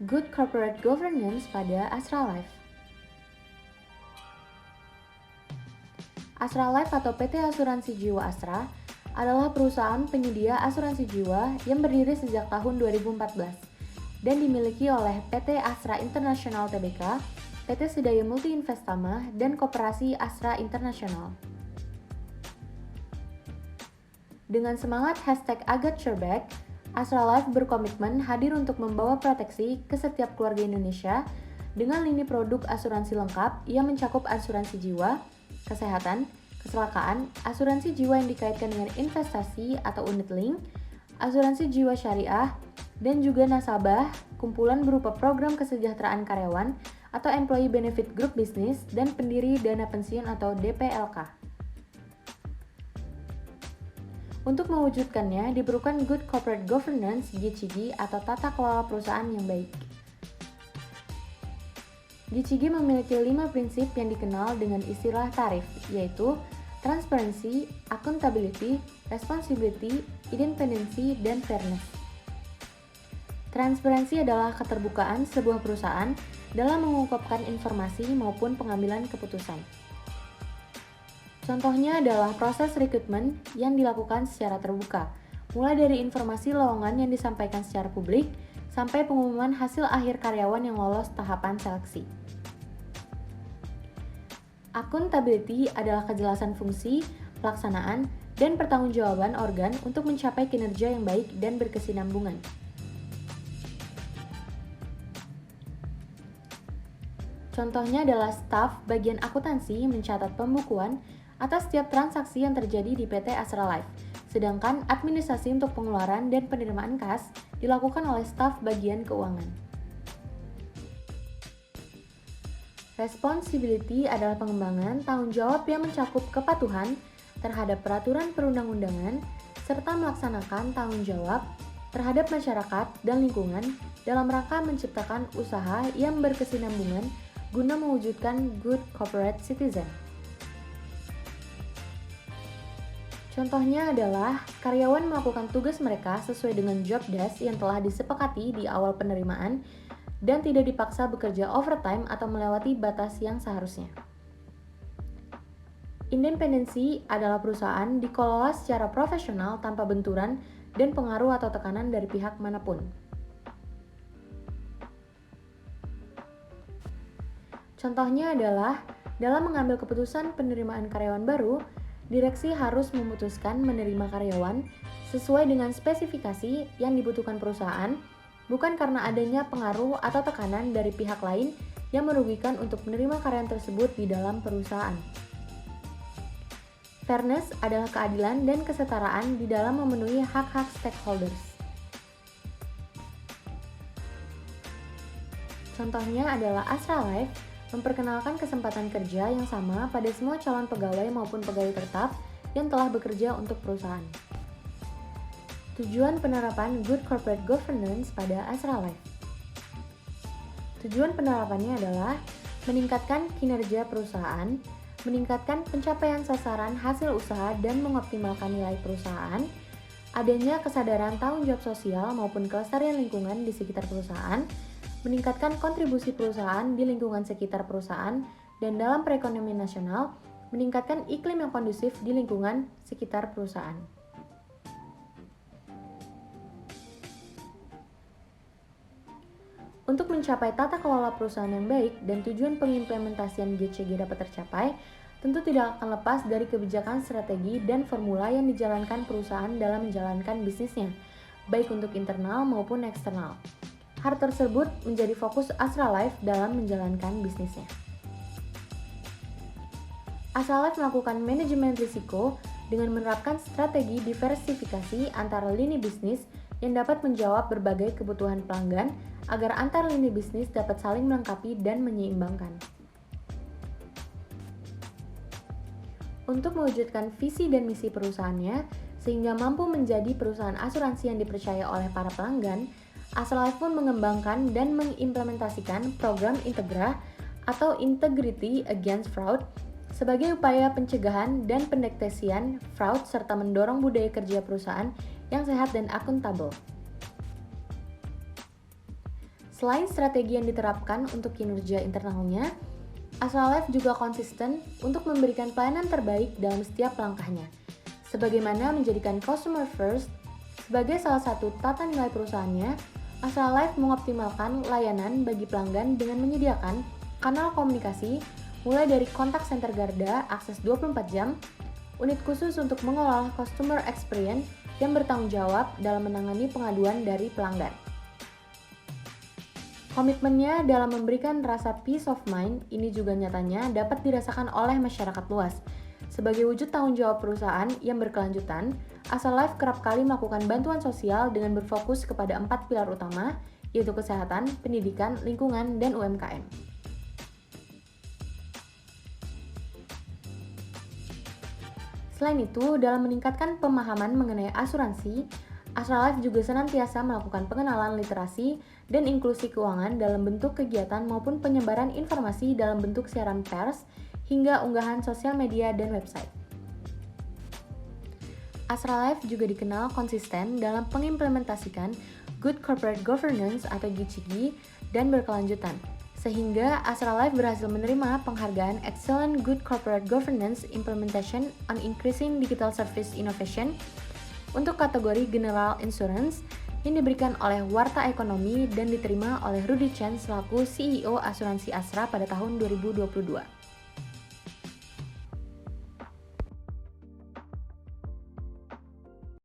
Good Corporate Governance pada Astra Life. Astra Life atau PT Asuransi Jiwa Astra adalah perusahaan penyedia asuransi jiwa yang berdiri sejak tahun 2014 dan dimiliki oleh PT Astra International Tbk, PT Sedaya Multi Investama, dan Koperasi Astra International. Dengan semangat #AgatSureBack, Astra Life berkomitmen hadir untuk membawa proteksi ke setiap keluarga Indonesia dengan lini produk asuransi lengkap yang mencakup asuransi jiwa, kesehatan, kecelakaan, asuransi jiwa yang dikaitkan dengan investasi atau unit link, asuransi jiwa syariah, dan juga nasabah, kumpulan berupa program kesejahteraan karyawan atau Employee Benefit Group Business, dan pendiri dana pensiun atau DPLK. Untuk mewujudkannya, diperlukan Good Corporate Governance (GCG) atau tata kelola perusahaan yang baik. GCG memiliki 5 prinsip yang dikenal dengan istilah tarif, yaitu transparency, accountability, responsibility, independency, dan fairness. Transparansi adalah keterbukaan sebuah perusahaan dalam mengungkapkan informasi maupun pengambilan keputusan. Contohnya adalah proses rekrutmen yang dilakukan secara terbuka, mulai dari informasi lowongan yang disampaikan secara publik, sampai pengumuman hasil akhir karyawan yang lolos tahapan seleksi. Accountability adalah kejelasan fungsi, pelaksanaan, dan pertanggungjawaban organ untuk mencapai kinerja yang baik dan berkesinambungan. Contohnya adalah staf bagian akuntansi mencatat pembukuan atas setiap transaksi yang terjadi di PT Astra Life, sedangkan administrasi untuk pengeluaran dan penerimaan kas dilakukan oleh staf bagian keuangan. Responsibility adalah pengembangan tanggung jawab yang mencakup kepatuhan terhadap peraturan perundang-undangan serta melaksanakan tanggung jawab terhadap masyarakat dan lingkungan dalam rangka menciptakan usaha yang berkesinambungan guna mewujudkan good corporate citizen. Contohnya adalah karyawan melakukan tugas mereka sesuai dengan job desk yang telah disepakati di awal penerimaan dan tidak dipaksa bekerja overtime atau melewati batas yang seharusnya. Independensi adalah perusahaan dikelola secara profesional tanpa benturan dan pengaruh atau tekanan dari pihak manapun. Contohnya adalah dalam mengambil keputusan penerimaan karyawan baru, direksi harus memutuskan menerima karyawan sesuai dengan spesifikasi yang dibutuhkan perusahaan, bukan karena adanya pengaruh atau tekanan dari pihak lain yang merugikan untuk menerima karyawan tersebut di dalam perusahaan. Fairness adalah keadilan dan kesetaraan di dalam memenuhi hak-hak stakeholders. Contohnya adalah Astra Life memperkenalkan kesempatan kerja yang sama pada semua calon pegawai maupun pegawai tetap yang telah bekerja untuk perusahaan. Tujuan penerapan Good Corporate Governance pada Astra Life. Tujuan penerapannya adalah meningkatkan kinerja perusahaan, meningkatkan pencapaian sasaran hasil usaha dan mengoptimalkan nilai perusahaan, adanya kesadaran tanggung jawab sosial maupun kelestarian lingkungan di sekitar perusahaan, meningkatkan kontribusi perusahaan di lingkungan sekitar perusahaan, dan dalam perekonomian nasional, meningkatkan iklim yang kondusif di lingkungan sekitar perusahaan. Untuk mencapai tata kelola perusahaan yang baik dan tujuan pengimplementasian GCG dapat tercapai, tentu tidak akan lepas dari kebijakan strategi dan formula yang dijalankan perusahaan dalam menjalankan bisnisnya, baik untuk internal maupun eksternal. Hal tersebut menjadi fokus Astra Life dalam menjalankan bisnisnya. Astra Life melakukan manajemen risiko dengan menerapkan strategi diversifikasi antara lini bisnis yang dapat menjawab berbagai kebutuhan pelanggan agar antar lini bisnis dapat saling melengkapi dan menyeimbangkan. Untuk mewujudkan visi dan misi perusahaannya sehingga mampu menjadi perusahaan asuransi yang dipercaya oleh para pelanggan, Astra Life pun mengembangkan dan mengimplementasikan program Integra atau Integrity Against Fraud sebagai upaya pencegahan dan pendeteksian fraud serta mendorong budaya kerja perusahaan yang sehat dan akuntabel. Selain strategi yang diterapkan untuk kinerja internalnya, Astra Life juga konsisten untuk memberikan pelayanan terbaik dalam setiap langkahnya, sebagaimana menjadikan customer first sebagai salah satu tata nilai perusahaannya. Astra Life mengoptimalkan layanan bagi pelanggan dengan menyediakan kanal komunikasi mulai dari kontak center garda akses 24 jam, unit khusus untuk mengelola customer experience yang bertanggung jawab dalam menangani pengaduan dari pelanggan. Komitmennya dalam memberikan rasa peace of mind ini juga nyatanya dapat dirasakan oleh masyarakat luas. Sebagai wujud tanggung jawab perusahaan yang berkelanjutan, Astra Life kerap kali melakukan bantuan sosial dengan berfokus kepada 4 pilar utama, yaitu kesehatan, pendidikan, lingkungan, dan UMKM. Selain itu, dalam meningkatkan pemahaman mengenai asuransi, Astra Life juga senantiasa melakukan pengenalan literasi dan inklusi keuangan dalam bentuk kegiatan maupun penyebaran informasi dalam bentuk siaran pers hingga unggahan sosial media dan website. Astra Life juga dikenal konsisten dalam mengimplementasikan Good Corporate Governance atau GCG dan berkelanjutan, sehingga Astra Life berhasil menerima penghargaan Excellent Good Corporate Governance Implementation on Increasing Digital Service Innovation untuk kategori General Insurance yang diberikan oleh Warta Ekonomi dan diterima oleh Rudy Chen selaku CEO Asuransi Astra pada tahun 2022.